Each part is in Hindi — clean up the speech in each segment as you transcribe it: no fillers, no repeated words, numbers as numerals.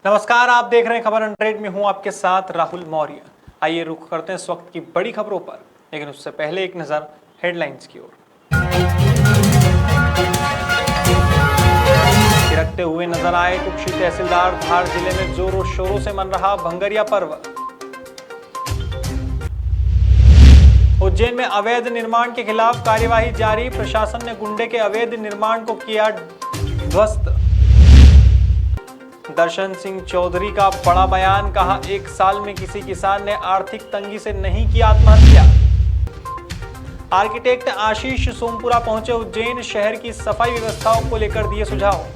नमस्कार, आप देख रहे हैं खबर 100 में हूं आपके साथ राहुल मौर्य। आइए रुख करते हैं इस वक्त की बड़ी खबरों पर, लेकिन उससे पहले एक नजर हेडलाइंस की ओर। थिरकते हुए नजर आए कुक्षी तहसीलदार। धार जिले में जोरों शोरों से मन रहा भंगरिया पर्व। उज्जैन में अवैध निर्माण के खिलाफ कार्यवाही जारी। प्रशासन ने गुंडे के अवैध निर्माण को किया ध्वस्त। दर्शन सिंह चौधरी का बड़ा बयान, कहा 1 साल में किसी किसान ने आर्थिक तंगी से नहीं की आत्महत्या। आर्किटेक्ट आशीष सोमपुरा पहुंचे उज्जैन, शहर की सफाई व्यवस्थाओं को लेकर दिए सुझाव।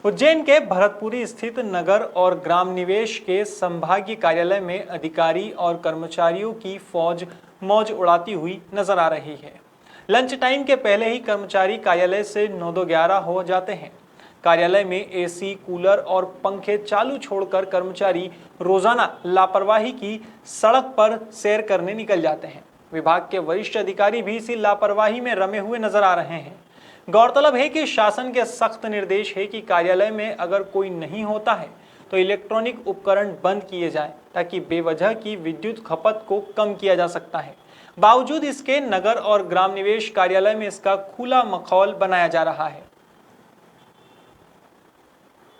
उज्जैन के भरतपुरी स्थित नगर और ग्राम निवेश के संभागीय कार्यालय में अधिकारी और कर्मचारियों की फौज मौज उड़ाती हुई नजर आ रही है। लंच टाइम के पहले ही कर्मचारी कार्यालय से 9-11 हो जाते हैं। कार्यालय में एसी, कूलर और पंखे चालू छोड़कर कर्मचारी रोजाना लापरवाही की सड़क पर सैर करने निकल जाते हैं। विभाग के वरिष्ठ अधिकारी भी इसी लापरवाही में रमे हुए नजर आ रहे हैं। गौरतलब है कि शासन के सख्त निर्देश है कि कार्यालय में अगर कोई नहीं होता है तो इलेक्ट्रॉनिक उपकरण बंद किए जाएं, ताकि बेवजह की विद्युत खपत को कम किया जा सकता है। बावजूद इसके नगर और ग्राम निवेश कार्यालय में इसका खुला मखौल बनाया जा रहा है।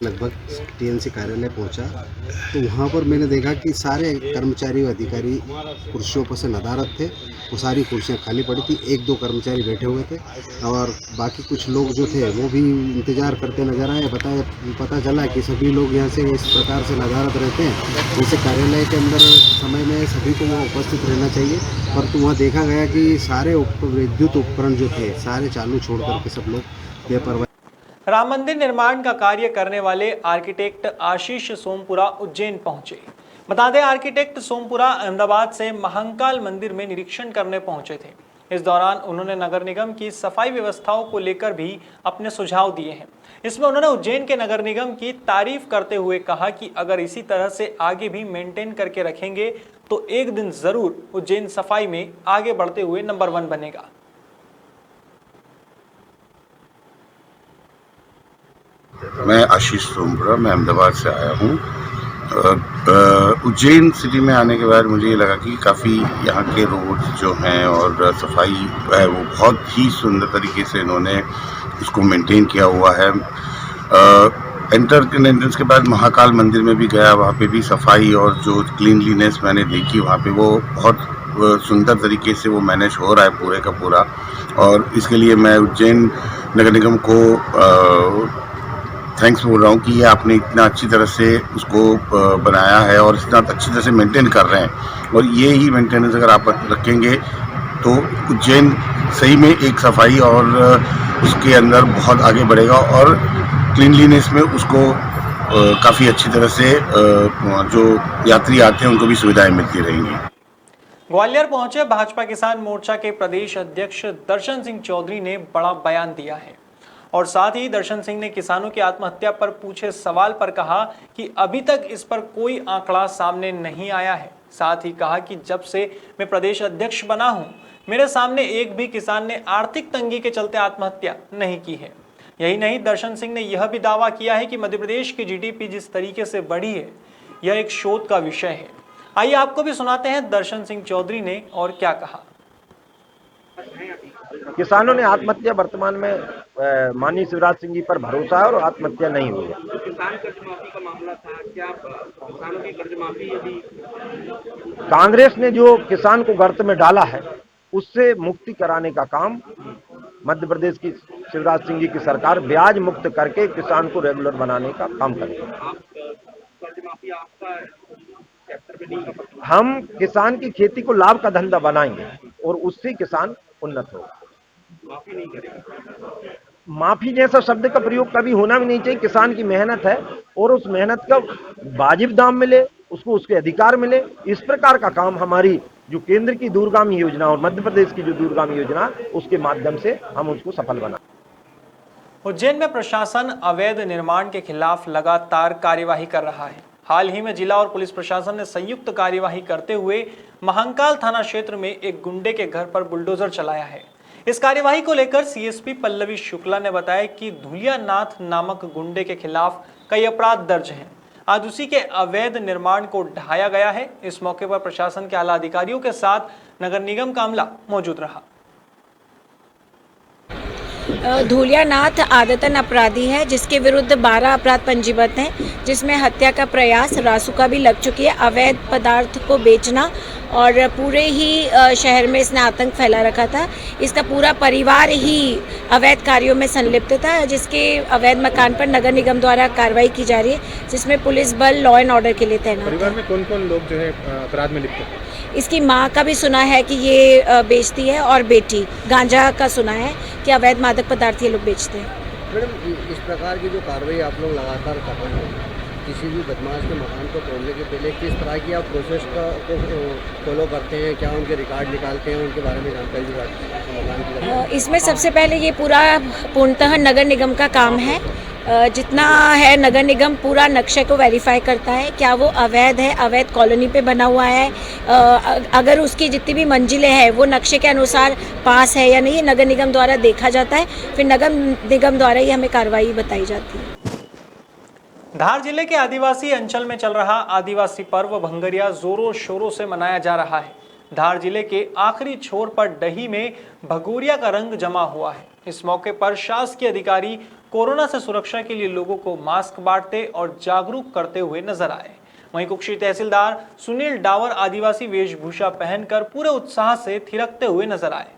लगभग टीएनसी कार्यालय पहुंचा तो वहां पर मैंने देखा कि सारे कर्मचारी और अधिकारी कुर्सियों पर से नदारद थे। वो सारी कुर्सियां खाली पड़ी थी, 1-2 कर्मचारी बैठे हुए थे और बाकी कुछ लोग जो थे वो भी इंतजार करते नजर आए। पता चला कि सभी लोग यहाँ से इस प्रकार से नदारद रहते हैं, जैसे कार्यालय के अंदर समय में सभी को वहाँ उपस्थित रहना चाहिए। परंतु वहाँ देखा गया कि सारे विद्युत उपकरण जो थे सारे चालू छोड़ करके सब लोग बेपरवाह। राम मंदिर निर्माण का कार्य करने वाले आर्किटेक्ट आशीष सोमपुरा उज्जैन पहुंचे। बता दें, आर्किटेक्ट सोमपुरा अहमदाबाद से महाकाल मंदिर में निरीक्षण करने पहुंचे थे। इस दौरान उन्होंने नगर निगम की सफाई व्यवस्थाओं को लेकर भी अपने सुझाव दिए हैं। इसमें उन्होंने उज्जैन के नगर निगम की तारीफ करते हुए कहा कि अगर इसी तरह से आगे भी मेंटेन करके रखेंगे तो एक दिन जरूर उज्जैन सफाई में आगे बढ़ते हुए नंबर 1 बनेगा। मैं आशीष सोमपुरा, मैं अहमदाबाद से आया हूँ। उज्जैन सिटी में आने के बाद मुझे ये लगा कि काफ़ी यहाँ के रोड्स जो हैं और सफाई है वो बहुत ही सुंदर तरीके से इन्होंने उसको मेंटेन किया हुआ है। एंट्रेंस के बाद महाकाल मंदिर में भी गया, वहाँ पे भी सफाई और जो क्लीनलीनेस मैंने देखी वहाँ पे वो बहुत सुंदर तरीके से वो मैनेज हो रहा है पूरे का पूरा। और इसके लिए मैं उज्जैन नगर निगम को थैंक्स बोल रहा हूँ कि ये आपने इतना अच्छी तरह से उसको बनाया है और इतना अच्छी तरह से मेंटेन कर रहे हैं। और ये ही मेंटेनेंस अगर आप रखेंगे तो उज्जैन सही में एक सफाई और उसके अंदर बहुत आगे बढ़ेगा और क्लीनलीनेस में उसको काफ़ी अच्छी तरह से जो यात्री आते हैं उनको भी सुविधाएं मिलती रहेंगी। ग्वालियर पहुंचे भाजपा किसान मोर्चा के प्रदेश अध्यक्ष दर्शन सिंह चौधरी ने बड़ा बयान दिया है और साथ ही दर्शन सिंह ने किसानों की आत्महत्या पर पूछे सवाल पर कहा कि अभी तक इस पर कोई आंकड़ा सामने नहीं आया है। साथ ही कहा कि जब से मैं प्रदेश अध्यक्ष बना हूं, मेरे सामने एक भी किसान ने आर्थिक तंगी के चलते आत्महत्या नहीं की है। यही नहीं, दर्शन सिंह ने यह भी दावा किया है कि मध्य प्रदेश की जीडीपी जिस तरीके से बढ़ी है यह एक शोध का विषय है। आइए आपको भी सुनाते हैं दर्शन सिंह चौधरी ने और क्या कहा। किसानों ने आत्महत्या वर्तमान में माननीय शिवराज सिंह जी पर भरोसा है और आत्महत्या नहीं हुई है। किसान कर्ज माफी का मामला था, क्या किसानों की कर्ज माफी यदि कांग्रेस ने जो किसान को गर्त में डाला है उससे मुक्ति कराने का काम मध्य प्रदेश की शिवराज सिंह जी की सरकार ब्याज मुक्त करके किसान को रेगुलर बनाने का काम करेगी। कर्ज माफी आपका चैप्टर में नहीं का हम किसान की खेती को लाभ का धंधा बनाएंगे और उससे किसान उन्नत होगा। माफी नहीं करेगा। माफी जैसा शब्द का प्रयोग कभी होना भी नहीं चाहिए। किसान की मेहनत है और उस मेहनत का वाजिब दाम मिले, उसको उसके अधिकार मिले। इस प्रकार का काम हमारी जो केंद्र की दूरगामी योजना और मध्य प्रदेश की जो दूरगामी योजना उसके माध्यम से हम उसको सफल बना। उज्जैन में प्रशासन अवैध निर्माण के खिलाफ लगातार कार्यवाही कर रहा है। हाल ही में जिला और पुलिस प्रशासन ने संयुक्त कार्यवाही करते हुए महाकाल थाना क्षेत्र में एक गुंडे के घर पर बुलडोजर चलाया है। इस कार्यवाही को लेकर सीएसपी पल्लवी शुक्ला ने बताया कि धुलिया नाथ नामक गुंडे के खिलाफ कई अपराध दर्ज हैं। आज उसी के अवैध निर्माण को ढाया गया है। इस मौके पर प्रशासन के आला अधिकारियों के साथ नगर निगम का अमला मौजूद रहा। धुलिया नाथ आदतन अपराधी है, जिसके विरुद्ध 12 अपराध पंजीबद्ध हैं, जिसमें हत्या का प्रयास, रासुका भी लग चुकी है, अवैध पदार्थ को बेचना और पूरे ही शहर में इसने आतंक फैला रखा था। इसका पूरा परिवार ही अवैध कार्यों में संलिप्त था, जिसके अवैध मकान पर नगर निगम द्वारा कार्रवाई की जा रही है, जिसमें पुलिस बल लॉ एंड ऑर्डर के लिए तैनात है। परिवार में कौन कौन लोग जो है अपराध में लिप्त हैं? इसकी माँ का भी सुना है कि ये बेचती है और बेटी गांजा का सुना है कि अवैध मादक पदार्थ ये लोग बेचते हैं। मैडम, इस प्रकार की जो कार्रवाई आप लोग लगातार कर रहे हैं, किसी भी बदमाश के मकान को तोड़ने के पहले किस तरह की आप प्रोसेस को फॉलो करते हैं? क्या उनके रिकॉर्ड निकालते हैं? उनके बारे में जानकारी दिलाते? इसमें सबसे पहले ये पूरा पूर्णतः नगर निगम का काम है। जितना है नगर निगम पूरा नक्शे को वेरीफाई करता है, क्या वो अवैध है, अवैध कॉलोनी पे बना हुआ है, अगर उसकी जितनी भी मंजिलें हैं वो नक्शे के अनुसार पास है या नहीं, ये नगर निगम द्वारा देखा जाता है। फिर नगर निगम द्वारा ही हमें कार्रवाई बताई जाती है। धार जिले के आदिवासी अंचल में चल रहा आदिवासी पर्व भंगरिया जोरों शोरों से मनाया जा रहा है। धार जिले के आखिरी छोर पर डही में भगोरिया का रंग जमा हुआ है। इस मौके पर शासकीय अधिकारी कोरोना से सुरक्षा के लिए लोगों को मास्क बांटते और जागरूक करते हुए नजर आए। वहीं कुक्षी तहसीलदार सुनील डावर आदिवासी वेशभूषा पहनकर पूरे उत्साह से थिरकते हुए नजर आए।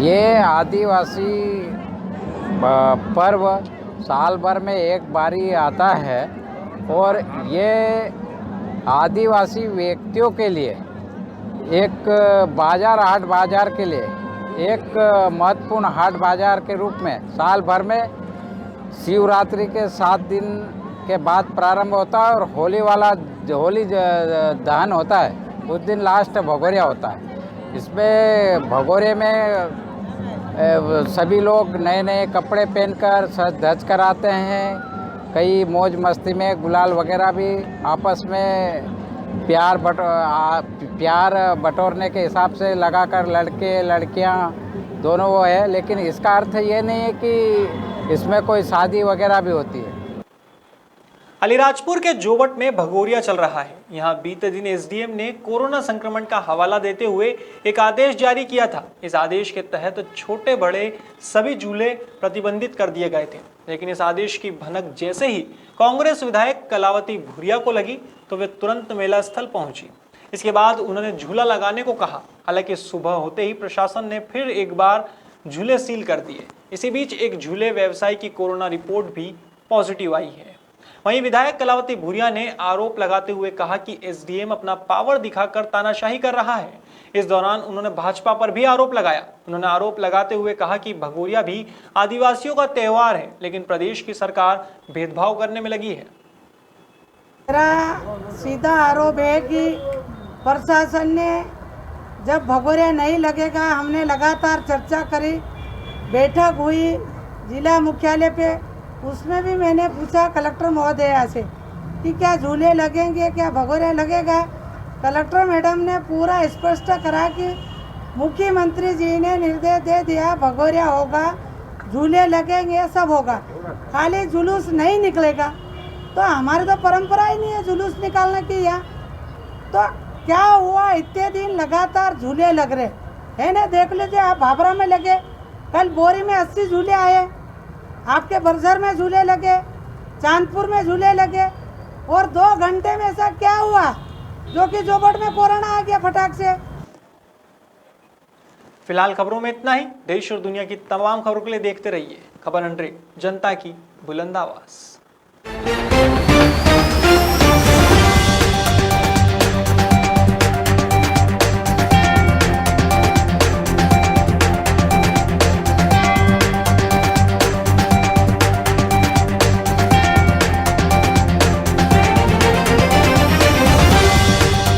ये आदिवासी पर्व साल भर में एक बारी आता है और ये आदिवासी व्यक्तियों के लिए एक बाजार, हाट बाजार के लिए एक महत्वपूर्ण हाट बाजार के रूप में साल भर में शिवरात्रि के 7 दिन के बाद प्रारंभ होता है और होली दहन होता है, उस दिन लास्ट भगोरिया होता है। इसमें भगोरे में सभी लोग नए नए कपड़े पहनकर सज धज कर आते हैं। कई मौज मस्ती में गुलाल वगैरह भी आपस में प्यार बटोरने के हिसाब से लगाकर लड़के लड़कियां दोनों वो है, लेकिन इसका अर्थ ये नहीं है कि इसमें कोई शादी वगैरह भी होती है। अलीराजपुर के जोबट में भगोरिया चल रहा है। यहां बीते दिन एसडीएम ने कोरोना संक्रमण का हवाला देते हुए एक आदेश जारी किया था। इस आदेश के तहत छोटे बड़े सभी झूले प्रतिबंधित कर दिए गए थे, लेकिन इस आदेश की भनक जैसे ही कांग्रेस विधायक कलावती भूरिया को लगी तो वे तुरंत मेला स्थल पहुंची। इसके बाद उन्होंने झूला लगाने को कहा। हालांकि सुबह होते ही प्रशासन ने फिर एक बार झूले सील कर दिए। इसी बीच एक झूले व्यवसायी की कोरोना रिपोर्ट भी पॉजिटिव आई है। वहीं विधायक कलावती भूरिया ने आरोप लगाते हुए कहा कि एसडीएम अपना पावर दिखाकर तानाशाही कर रहा है। इस दौरान उन्होंने भाजपा पर भी आरोप लगाया। उन्होंने आरोप लगाते हुए कहा कि भगोरिया भी आदिवासियों का त्योहार है, लेकिन प्रदेश की सरकार भेदभाव करने में लगी है। मेरा सीधा आरोप है कि प्रशासन ने जब भगोरिया नहीं लगेगा, हमने लगातार चर्चा करी, बैठक हुई जिला मुख्यालय पे, उसमें भी मैंने पूछा कलेक्टर महोदया से कि क्या झूले लगेंगे, क्या भगोरिया लगेगा। कलेक्टर मैडम ने पूरा स्पष्ट करा कि मुख्यमंत्री जी ने निर्देश दे दिया भगोरिया होगा, झूले लगेंगे, सब होगा, खाली जुलूस नहीं निकलेगा। तो हमारी तो परंपरा ही नहीं है जुलूस निकालने की। यहाँ तो क्या हुआ, इतने दिन लगातार झूले लग रहे है ना। देख लीजिए आप, भाभरा में लगे, कल बोरी में 80 झूले आए, आपके बरसर में झूले लगे, चांदपुर में झूले लगे, और 2 घंटे में ऐसा क्या हुआ जो कि जोबट में कोरोना आ गया फटाक से। फिलहाल खबरों में इतना ही। देश और दुनिया की तमाम खबरों के लिए देखते रहिए खबर 100, जनता की बुलंद आवाज।